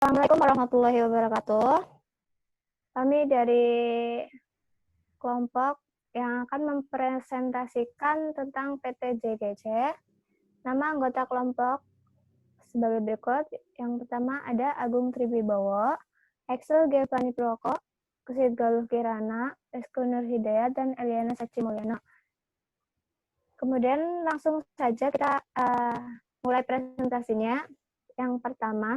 Assalamualaikum warahmatullahi wabarakatuh. Kami dari kelompok yang akan mempresentasikan tentang PT JGC. Nama anggota kelompok sebagai berikut. Yang pertama ada Agung Triwibowo, Excel Gevani Proko, Kusit Galuh Kirana, Rizky Nur Hidayat, dan Eliana Sachi Mulyana. Kemudian langsung saja kita mulai presentasinya. Yang pertama,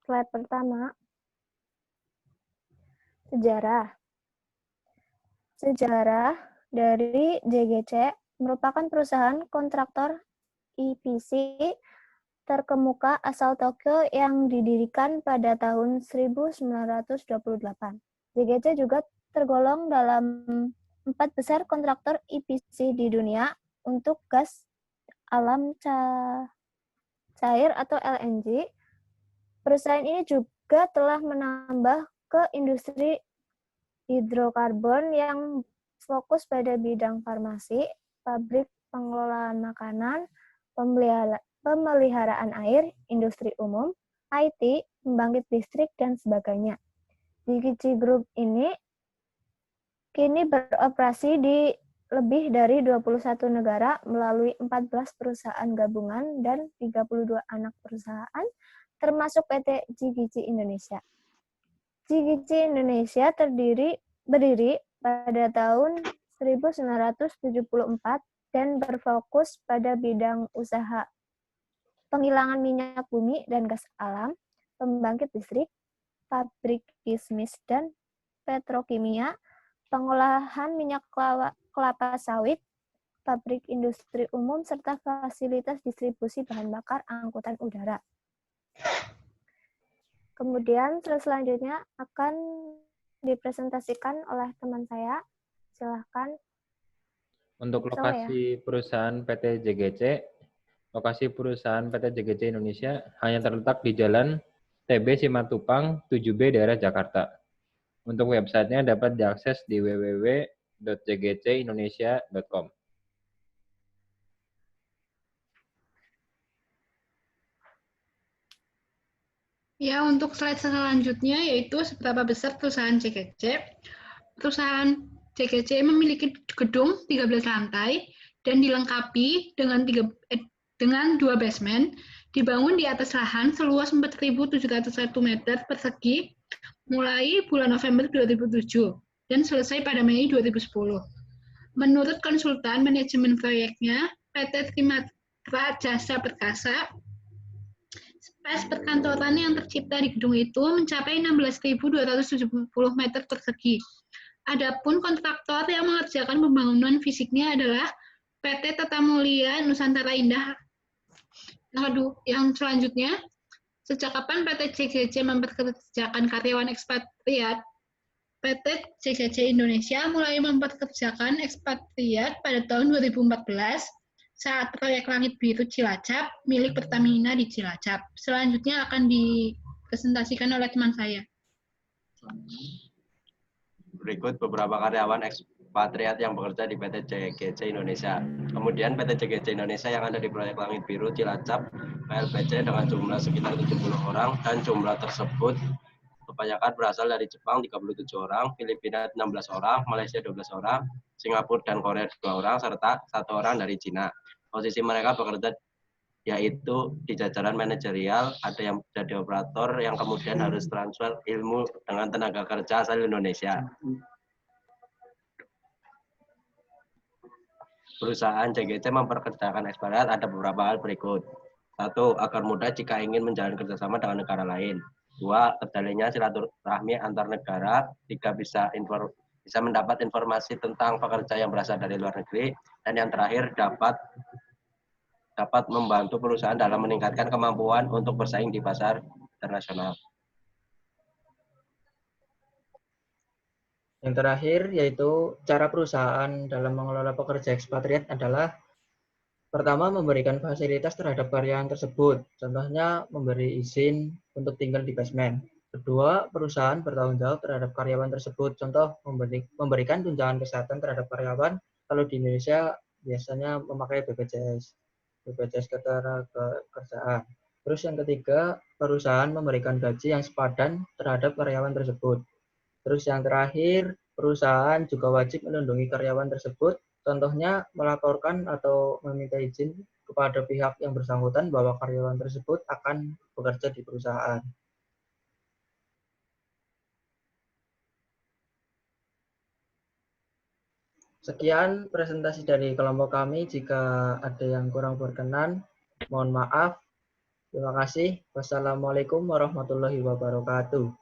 slide pertama, sejarah. Sejarah dari JGC merupakan perusahaan kontraktor EPC terkemuka asal Tokyo yang didirikan pada tahun 1928. JGC juga tergolong dalam 4 besar kontraktor EPC di dunia untuk gas alam cair atau LNG. Perusahaan ini juga telah menambah ke industri hidrokarbon yang fokus pada bidang farmasi, pabrik pengelolaan makanan, pemeliharaan air, industri umum, IT, pembangkit listrik, dan sebagainya. JGC Group ini kini beroperasi di lebih dari 21 negara melalui 14 perusahaan gabungan dan 32 anak perusahaan, termasuk PT JGC Indonesia. JGC Indonesia berdiri pada tahun 1974 dan berfokus pada bidang usaha penghilangan minyak bumi dan gas alam, pembangkit listrik, pabrik kismis dan petrokimia, pengolahan minyak kelapa sawit, pabrik industri umum, serta fasilitas distribusi bahan bakar angkutan udara. Kemudian selanjutnya akan dipresentasikan oleh teman saya. Silahkan. Untuk lokasi perusahaan PT JGC, lokasi perusahaan PT JGC Indonesia hanya terletak di Jalan TB Simatupang 7B daerah Jakarta. Untuk websitenya dapat diakses di www.jgcindonesia.com. Ya, untuk slide selanjutnya yaitu seberapa besar perusahaan JGC. Perusahaan JGC memiliki gedung 13 lantai dan dilengkapi dengan 2 basement, dibangun di atas lahan seluas 4.701 meter persegi mulai bulan November 2007 dan selesai pada Mei 2010. Menurut konsultan manajemen proyeknya, PT Trimatra Jasa Perkasa, space perkantoran yang tercipta di gedung itu mencapai 16.270 meter persegi. Adapun kontraktor yang mengerjakan pembangunan fisiknya adalah PT Tata Mulia Nusantara Indah. Yang selanjutnya, sejak kapan PT JGC mempekerjakan karyawan ekspatriat? PT JGC Indonesia mulai mempekerjakan ekspatriat pada tahun 2014 saat proyek Langit Biru Cilacap milik Pertamina di Cilacap. Selanjutnya akan dipresentasikan oleh teman saya. Berikut beberapa karyawan ekspatriat yang bekerja di PT JGC Indonesia. Kemudian PT JGC Indonesia yang ada di proyek Langit Biru Cilacap, PLPC dengan jumlah sekitar 70 orang dan jumlah tersebut kebanyakan berasal dari Jepang 37 orang, Filipina 16 orang, Malaysia 12 orang, Singapura dan Korea 2 orang, serta 1 orang dari Cina. Posisi mereka bekerja yaitu di jajaran manajerial, ada yang jadi operator yang kemudian harus transfer ilmu dengan tenaga kerja asal Indonesia. Perusahaan JGC memperkerjakan ekspatriat ada beberapa hal berikut. 1. Agar mudah jika ingin menjalin kerjasama dengan negara lain. 2. Terjalinnya silaturahmi antar negara. 3. Bisa mendapat informasi tentang pekerja yang berasal dari luar negeri. Dan yang terakhir dapat membantu perusahaan dalam meningkatkan kemampuan untuk bersaing di pasar internasional. Yang terakhir yaitu cara perusahaan dalam mengelola pekerja ekspatriat adalah pertama, memberikan fasilitas terhadap karyawan tersebut, contohnya memberi izin untuk tinggal di basement. Kedua, perusahaan bertanggung jawab terhadap karyawan tersebut, contoh memberikan tunjangan kesehatan terhadap karyawan. Kalau di Indonesia biasanya memakai BPJS Ketenagakerjaan. Terus yang ketiga, perusahaan memberikan gaji yang sepadan terhadap karyawan tersebut. Terus yang terakhir, perusahaan juga wajib melindungi karyawan tersebut, contohnya melaporkan atau meminta izin kepada pihak yang bersangkutan bahwa karyawan tersebut akan bekerja di perusahaan. Sekian presentasi dari kelompok kami. Jika ada yang kurang berkenan, mohon maaf. Terima kasih. Wassalamualaikum warahmatullahi wabarakatuh.